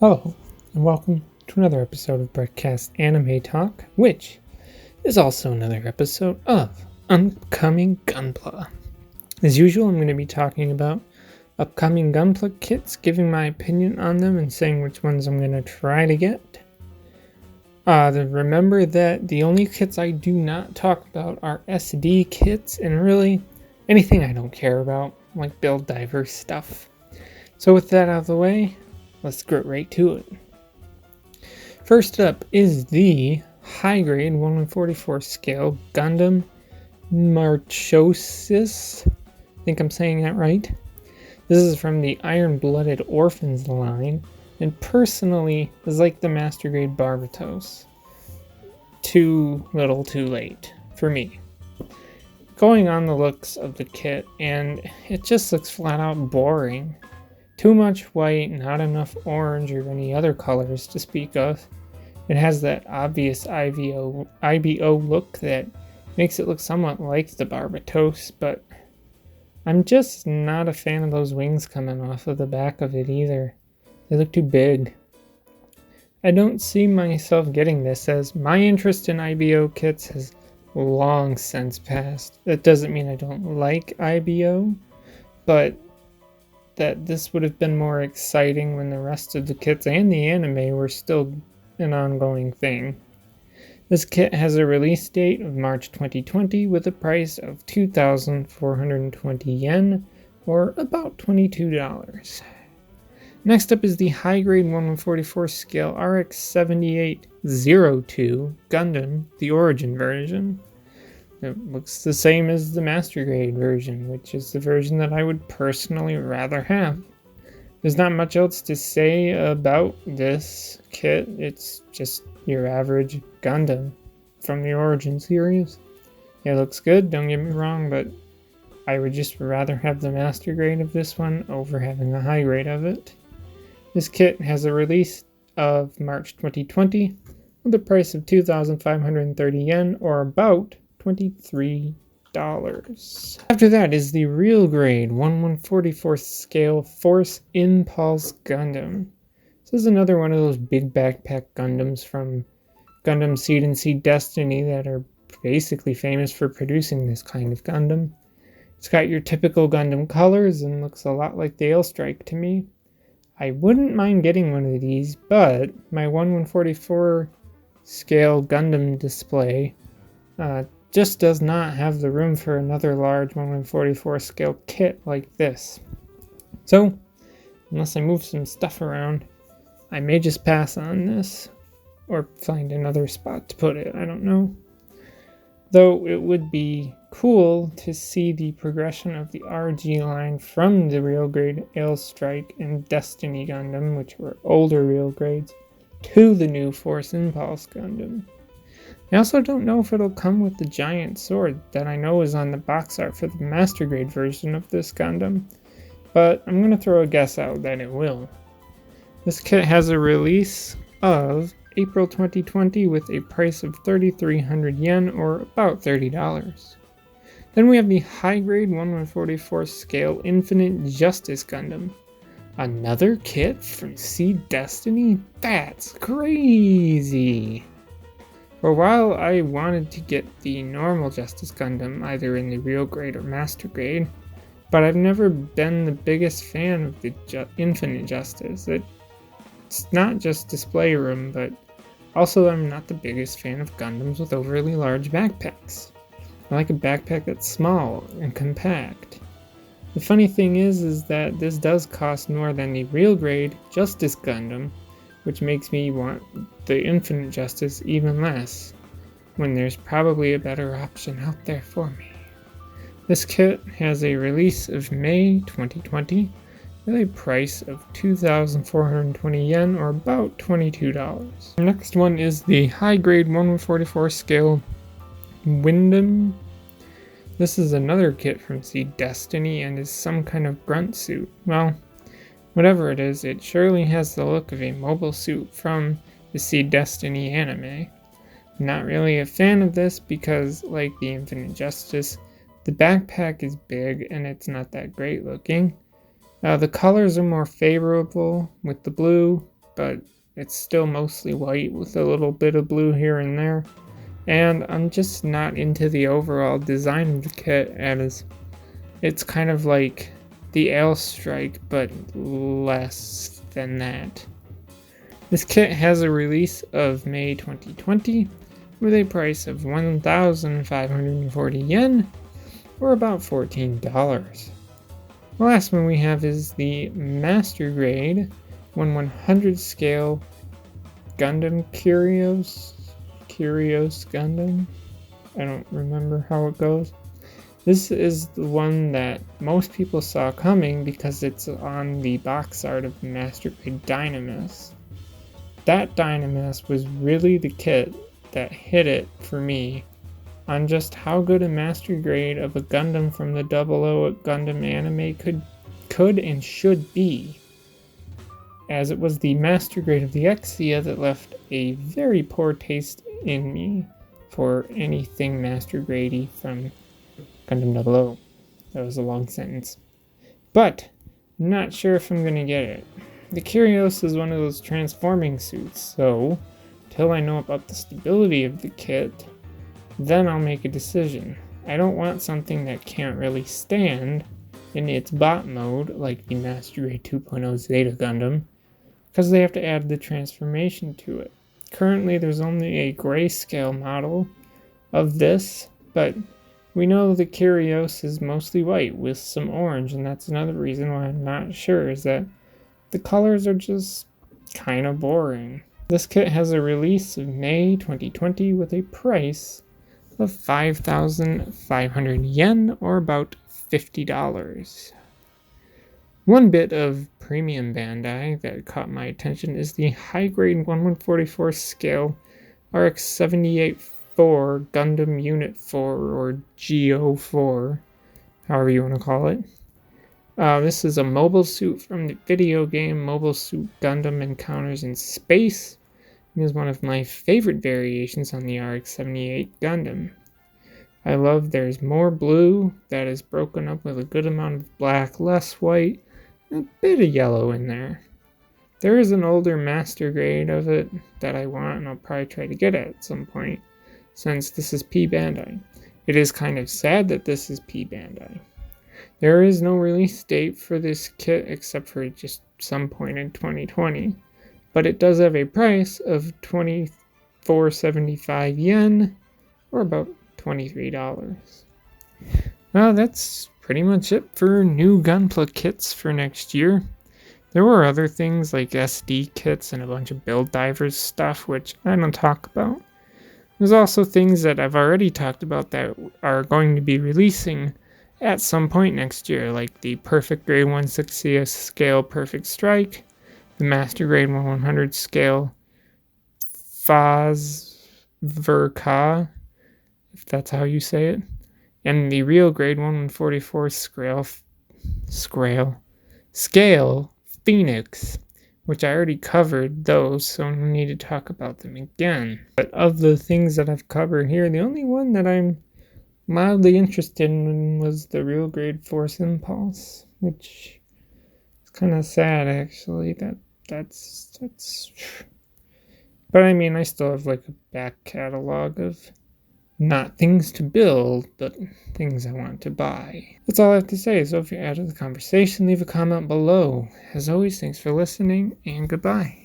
Hello, and welcome to another episode of Broadcast Anime Talk, which is also another episode of Upcoming Gunpla. As usual, I'm going to be talking about upcoming Gunpla kits, giving my opinion on them, and saying which ones I'm going to try to get. Remember that the only kits I do not talk about are SD kits, and really anything I don't care about, like build diverse stuff. So with that out of the way, let's get right to it. First up is the high-grade 1/144 scale Gundam Marchosis. I think I'm saying that right. This is from the Iron-Blooded Orphans line, and personally is like the Master Grade Barbatos. Too little too late, for me. Going on the looks of the kit, and it just looks flat out boring. Too much white, not enough orange or any other colors to speak of. It has that obvious IBO look that makes it look somewhat like the Barbatos, but I'm just not a fan of those wings coming off of the back of it either. They look too big. I don't see myself getting this, as my interest in IBO kits has long since passed. That doesn't mean I don't like IBO, but that this would have been more exciting when the rest of the kits and the anime were still an ongoing thing. This kit has a release date of March 2020 with a price of 2,420 yen, or about $22. Next up is the high-grade 1/144 scale RX-7802 Gundam, the Origin version. It looks the same as the Master Grade version, which is the version that I would personally rather have. There's not much else to say about this kit. It's just your average Gundam from the Origin series. It looks good, don't get me wrong, but I would just rather have the Master Grade of this one over having the high grade of it. This kit has a release of March 2020 with a price of 2,530 yen, or about $23. After that is the real grade 1/144 scale Force Impulse Gundam. This is another one of those big backpack Gundams from Gundam Seed and Seed Destiny that are basically famous for producing this kind of Gundam. It's got your typical Gundam colors and looks a lot like the L-Strike to me. I wouldn't mind getting one of these, but my 1/144 scale Gundam display just does not have the room for another large 1/144 scale kit like this. So, unless I move some stuff around, I may just pass on this, or find another spot to put it, I don't know. Though it would be cool to see the progression of the RG line from the real grade L-Strike and Destiny Gundam, which were older real grades, to the new Force Impulse Gundam. I also don't know if it'll come with the giant sword that I know is on the box art for the Master Grade version of this Gundam, but I'm going to throw a guess out that it will. This kit has a release of April 2020 with a price of 3,300 yen, or about $30. Then we have the high-grade 1/144 scale Infinite Justice Gundam. Another kit from Seed Destiny? That's crazy! For a while, I wanted to get the normal Justice Gundam, either in the real grade or Master Grade, but I've never been the biggest fan of the Infinite Justice. It's not just display room, but also I'm not the biggest fan of Gundams with overly large backpacks. I like a backpack that's small and compact. The funny thing is that this does cost more than the real grade Justice Gundam, which makes me want the Infinite Justice even less, when there's probably a better option out there for me. This kit has a release of May 2020 with a price of 2,420 yen, or about $22. The next one is the high-grade 1/144 scale Windham. This is another kit from Seed Destiny and is some kind of grunt suit. Well, whatever it is, it surely has the look of a mobile suit from the Seed Destiny anime. I'm not really a fan of this because, like the Infinite Justice, the backpack is big and it's not that great looking. The colors are more favorable with the blue, but it's still mostly white with a little bit of blue here and there. And I'm just not into the overall design of the kit, as it's kind of like the Ale Strike, but less than that. This kit has a release of May 2020 with a price of 1,540 yen, or about $14. The last one we have is the Master Grade 1/100 scale Gundam Curios Gundam. I don't remember how it goes. This is the one that most people saw coming because it's on the box art of the Master Grade Dynamis. That Dynamis was really the kit that hit it for me on just how good a Master Grade of a Gundam from the 00 Gundam anime could and should be, as it was the Master Grade of the Exia that left a very poor taste in me for anything Master Grade-y from Gundam 00. That was a long sentence. But, I'm not sure if I'm going to get it. The Curios is one of those transforming suits, so until I know about the stability of the kit, then I'll make a decision. I don't want something that can't really stand in its bot mode, like the Master Grade 2.0 Zeta Gundam, because they have to add the transformation to it. Currently, there's only a grayscale model of this, but we know the Curios is mostly white with some orange, and that's another reason why I'm not sure, is that the colors are just kind of boring. This kit has a release of May 2020 with a price of 5,500 yen, or about $50. One bit of premium Bandai that caught my attention is the high-grade 1144 scale RX-78-4 Gundam Unit 4, or GO4, however you want to call it. This is a mobile suit from the video game Mobile Suit Gundam Encounters in Space. It is one of my favorite variations on the RX-78 Gundam. I love there's more blue that is broken up with a good amount of black, less white, and a bit of yellow in there. There is an older Master Grade of it that I want, and I'll probably try to get it at some point, since this is P Bandai. It is kind of sad that this is P Bandai. There is no release date for this kit except for just some point in 2020, but it does have a price of 2,475 yen, or about $23. Well, that's pretty much it for new Gunpla kits for next year. There were other things like SD kits and a bunch of Build Divers stuff, which I don't talk about. There's also things that I've already talked about that are going to be releasing at some point next year, like the Perfect Grade 1/60th scale Perfect Strike, the Master Grade 1/100 scale Fazverka, if that's how you say it, and the Real Grade 1/144 scale Phoenix, which I already covered those, so I don't need to talk about them again. But of the things that I've covered here, the only one that I'm mildly interested in was the Real Grade Force Impulse, which is kind of sad actually. That's but I mean, I still have like a back catalog of not things to build, but things I want to buy. That's all I have to say, so if you're out of the conversation, leave a comment below. As always, thanks for listening, and goodbye.